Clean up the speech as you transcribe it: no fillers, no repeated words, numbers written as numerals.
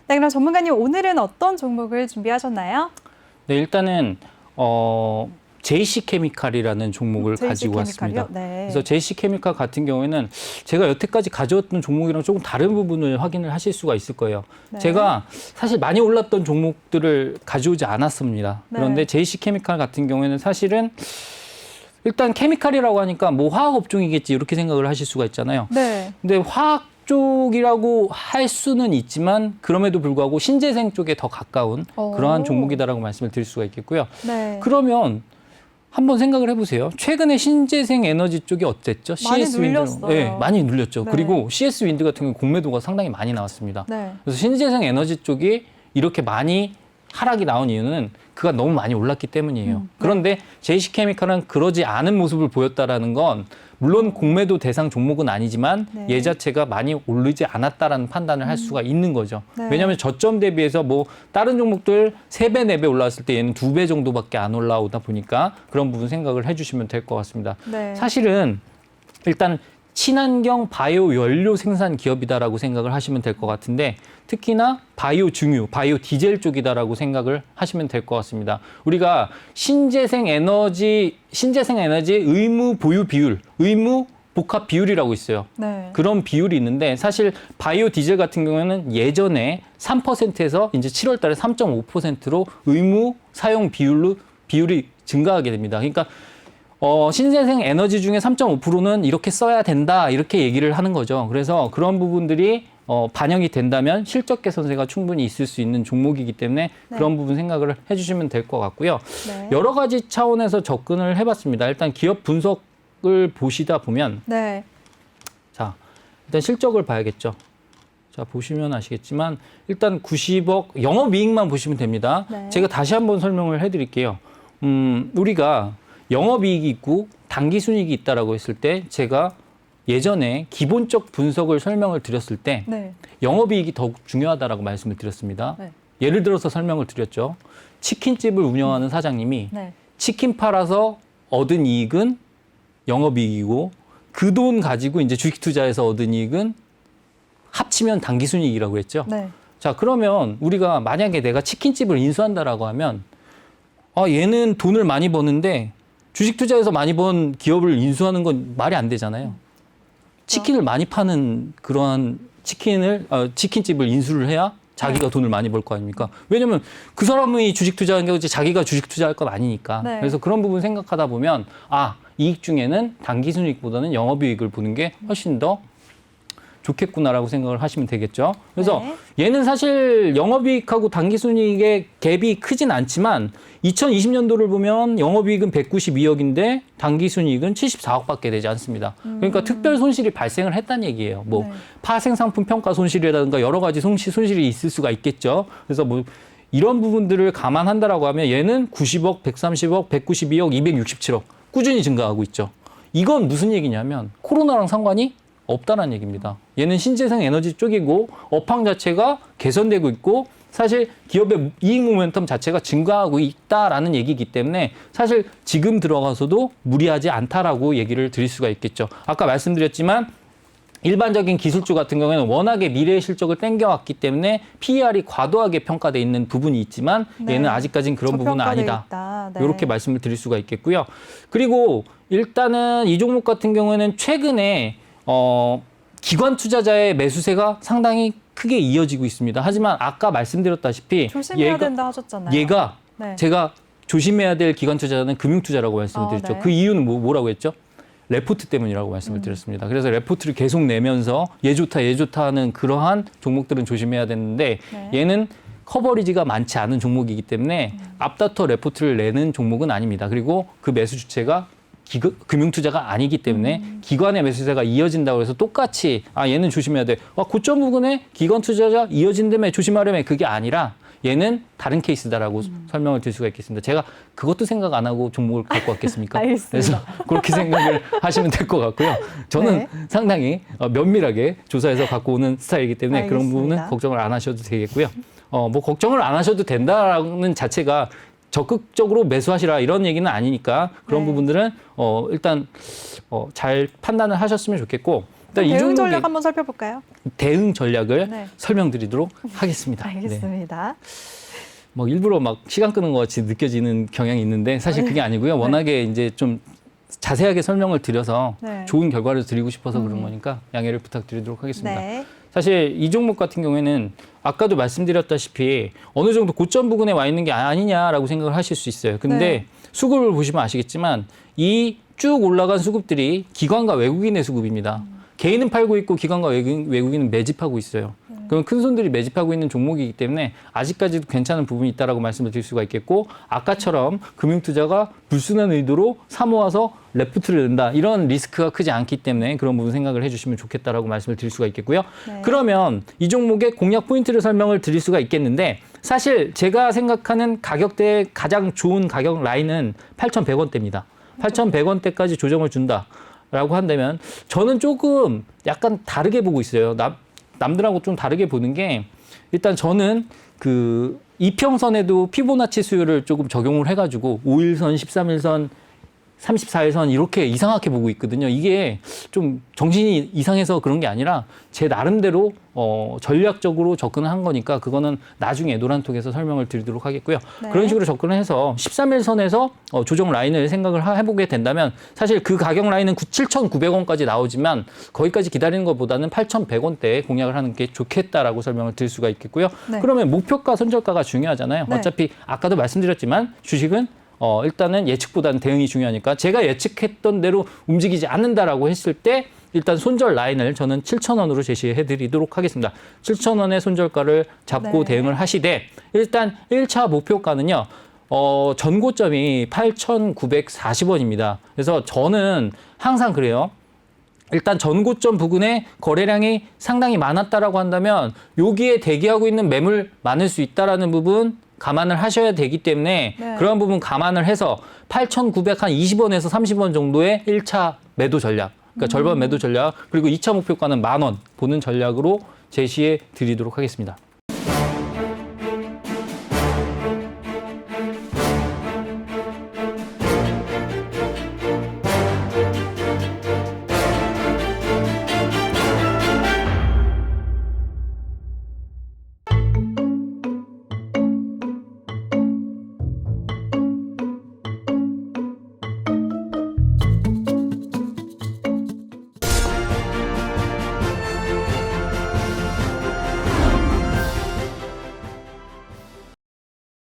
네, 그럼 전문가님 오늘은 어떤 종목을 준비하셨나요? 네, 일단은 JC케미칼이라는 종목을 가지고 왔습니다. 네. 그래서 JC케미칼 같은 경우에는 제가 여태까지 가져왔던 종목이랑 조금 다른 부분을 확인을 하실 수가 있을 거예요. 네. 제가 사실 많이 올랐던 종목들을 가져오지 않았습니다. 네. 그런데 JC케미칼 같은 경우에는 사실은 일단 케미칼이라고 하니까 뭐 화학 업종이겠지 이렇게 생각을 하실 수가 있잖아요. 네. 근데 화학 쪽이라고 할 수는 있지만 그럼에도 불구하고 신재생 쪽에 더 가까운 그러한 종목이다라고 말씀을 드릴 수가 있겠고요. 네. 그러면 한번 생각을 해보세요. 최근에 신재생 에너지 쪽이 어땠죠? 많이 CS 윈드. 눌렸어요. 네, 많이 눌렸죠. 네. 그리고 CS 윈드 같은 경우 공매도가 상당히 많이 나왔습니다. 네. 그래서 신재생 에너지 쪽이 이렇게 많이 하락이 나온 이유는 그가 너무 많이 올랐기 때문이에요. 네. 그런데 JC케미칼은 그러지 않은 모습을 보였다라는 건 물론 공매도 대상 종목은 아니지만 네. 얘 자체가 많이 오르지 않았다라는 판단을 할 수가 있는 거죠. 네. 왜냐하면 저점 대비해서 뭐 다른 종목들 3배, 4배 올라왔을 때 얘는 2배 정도밖에 안 올라오다 보니까 그런 부분 생각을 해주시면 될 것 같습니다. 네. 사실은 일단 친환경 바이오 연료 생산 기업이다라고 생각을 하시면 될 것 같은데 특히나 바이오 증유, 바이오 디젤 쪽이다라고 생각을 하시면 될 것 같습니다. 우리가 신재생 에너지 의무 보유 비율, 의무 복합 비율이라고 있어요. 네. 그런 비율이 있는데 사실 바이오 디젤 같은 경우에는 예전에 3%에서 이제 7월 달에 3.5%로 의무 사용 비율이 증가하게 됩니다. 그러니까 신재생 에너지 중에 3.5%는 이렇게 써야 된다 이렇게 얘기를 하는 거죠. 그래서 그런 부분들이 반영이 된다면 실적 개선세가 충분히 있을 수 있는 종목이기 때문에 네. 그런 부분 생각을 해주시면 될 것 같고요. 네. 여러 가지 차원에서 접근을 해봤습니다. 일단 기업 분석을 보시다 보면 네. 자 일단 실적을 봐야겠죠. 자 보시면 아시겠지만 일단 90억 영업이익만 보시면 됩니다. 네. 제가 다시 한번 설명을 해드릴게요. 우리가 영업이익이 있고 당기순이익이 있다라고 했을 때 제가 예전에 기본적 분석을 설명을 드렸을 때 네. 영업이익이 더욱 중요하다라고 말씀을 드렸습니다. 네. 예를 들어서 설명을 드렸죠. 치킨집을 운영하는 사장님이 네. 치킨 팔아서 얻은 이익은 영업이익이고 그 돈 가지고 이제 주식 투자해서 얻은 이익은 합치면 당기순이익이라고 했죠. 네. 자, 그러면 우리가 만약에 내가 치킨집을 인수한다라고 하면 얘는 돈을 많이 버는데 주식 투자해서 많이 번 기업을 인수하는 건 말이 안 되잖아요. 치킨을 많이 파는 그러한 치킨집을 인수를 해야 자기가 돈을 많이 벌 거 아닙니까? 왜냐면 그 사람이 주식 투자한 게 자기가 주식 투자할 건 아니니까. 네. 그래서 그런 부분 생각하다 보면 이익 중에는 당기순이익보다는 영업이익을 보는 게 훨씬 더 좋겠구나라고 생각을 하시면 되겠죠. 그래서 네. 얘는 사실 영업이익하고 당기순이익의 갭이 크진 않지만 2020년도를 보면 영업이익은 192억인데 당기순이익은 74억밖에 되지 않습니다. 그러니까 특별 손실이 발생을 했다는 얘기예요. 뭐 네. 파생상품 평가 손실이라든가 여러 가지 손실이 있을 수가 있겠죠. 그래서 뭐 이런 부분들을 감안한다라고 하면 얘는 90억, 130억, 192억, 267억 꾸준히 증가하고 있죠. 이건 무슨 얘기냐면 코로나랑 상관이 없다는 얘기입니다. 얘는 신재생 에너지 쪽이고 업황 자체가 개선되고 있고 사실 기업의 이익 모멘텀 자체가 증가하고 있다라는 얘기이기 때문에 사실 지금 들어가서도 무리하지 않다라고 얘기를 드릴 수가 있겠죠. 아까 말씀드렸지만 일반적인 기술주 같은 경우에는 워낙에 미래의 실적을 땡겨왔기 때문에 PER이 과도하게 평가돼 있는 부분이 있지만 네. 얘는 아직까지는 그런 부분은 아니다. 네. 이렇게 말씀을 드릴 수가 있겠고요. 그리고 일단은 이 종목 같은 경우에는 최근에 기관 투자자의 매수세가 상당히 크게 이어지고 있습니다. 하지만 아까 말씀드렸다시피 조심해야 된다 하셨잖아요. 얘가 네. 제가 조심해야 될 기관 투자자는 금융 투자라고 말씀을 드렸죠. 네. 그 이유는 뭐라고 했죠? 레포트 때문이라고 말씀을 드렸습니다. 그래서 레포트를 계속 내면서 얘 좋다 하는 그러한 종목들은 조심해야 되는데 네. 얘는 커버리지가 많지 않은 종목이기 때문에 앞다퉈 레포트를 내는 종목은 아닙니다. 그리고 그 매수 주체가 금융투자가 아니기 때문에 기관의 매수세가 이어진다고 해서 똑같이 얘는 조심해야 돼. 고점 부근에 기관 투자자 이어진다며 조심하려면 그게 아니라 얘는 다른 케이스다라고 설명을 드릴 수가 있겠습니다. 제가 그것도 생각 안 하고 종목을 갖고 왔겠습니까? 알겠습니다. 그래서 그렇게 생각을 하시면 될 것 같고요. 저는 네. 상당히 면밀하게 조사해서 갖고 오는 스타일이기 때문에 알겠습니다. 그런 부분은 걱정을 안 하셔도 되겠고요. 뭐 걱정을 안 하셔도 된다는 자체가 적극적으로 매수하시라 이런 얘기는 아니니까 그런 네. 부분들은 일단 잘 판단을 하셨으면 좋겠고 일단 이 대응 종목의 전략 한번 살펴볼까요? 대응 전략을 네. 설명드리도록 하겠습니다. 네. 알겠습니다. 뭐 일부러 막 시간 끄는 것 같이 느껴지는 경향이 있는데 사실 그게 아니고요. 워낙에 이제 좀 자세하게 설명을 드려서 네. 좋은 결과를 드리고 싶어서 그런 거니까 양해를 부탁드리도록 하겠습니다. 네. 사실 이 종목 같은 경우에는 아까도 말씀드렸다시피 어느 정도 고점 부근에 와 있는 게 아니냐라고 생각을 하실 수 있어요. 근데 네. 수급을 보시면 아시겠지만 이 쭉 올라간 수급들이 기관과 외국인의 수급입니다. 개인은 팔고 있고 기관과 외국인은 매집하고 있어요. 그럼 큰 손들이 매집하고 있는 종목이기 때문에 아직까지도 괜찮은 부분이 있다라고 말씀을 드릴 수가 있겠고 아까처럼 금융투자가 불순한 의도로 사모아서 레프트를 낸다. 이런 리스크가 크지 않기 때문에 그런 부분 생각을 해주시면 좋겠다라고 말씀을 드릴 수가 있겠고요. 네. 그러면 이 종목의 공략 포인트를 설명을 드릴 수가 있겠는데 사실 제가 생각하는 가격대의 가장 좋은 가격 라인은 8,100원대입니다. 8,100원대까지 조정을 준다라고 한다면 저는 조금 약간 다르게 보고 있어요. 남들하고 좀 다르게 보는 게 일단 저는 그 이평선에도 피보나치 수율을 조금 적용을 해가지고 5일선, 13일선, 34일선 이렇게 이상하게 보고 있거든요. 이게 좀 정신이 이상해서 그런 게 아니라 제 나름대로 전략적으로 접근을 한 거니까 그거는 나중에 노란톡에서 설명을 드리도록 하겠고요. 네. 그런 식으로 접근을 해서 13일선에서 조정 라인을 생각을 해보게 된다면 사실 그 가격 라인은 7,900원까지 나오지만 거기까지 기다리는 것보다는 8,100원대에 공략을 하는 게 좋겠다라고 설명을 드릴 수가 있겠고요. 네. 그러면 목표가, 손절가가 중요하잖아요. 네. 어차피 아까도 말씀드렸지만 주식은 일단은 예측보다는 대응이 중요하니까 제가 예측했던 대로 움직이지 않는다라고 했을 때 일단 손절 라인을 저는 7,000원으로 제시해 드리도록 하겠습니다. 7,000원의 손절가를 잡고 네. 대응을 하시되 일단 1차 목표가는요. 전고점이 8,940원입니다. 그래서 저는 항상 그래요. 일단 전고점 부근에 거래량이 상당히 많았다라고 한다면 여기에 대기하고 있는 매물 많을 수 있다라는 부분 감안을 하셔야 되기 때문에 네. 그런 부분 감안을 해서 8,920원에서 30원 정도의 1차 매도 전략, 그러니까 절반 매도 전략, 그리고 2차 목표가는 10,000원 보는 전략으로 제시해 드리도록 하겠습니다.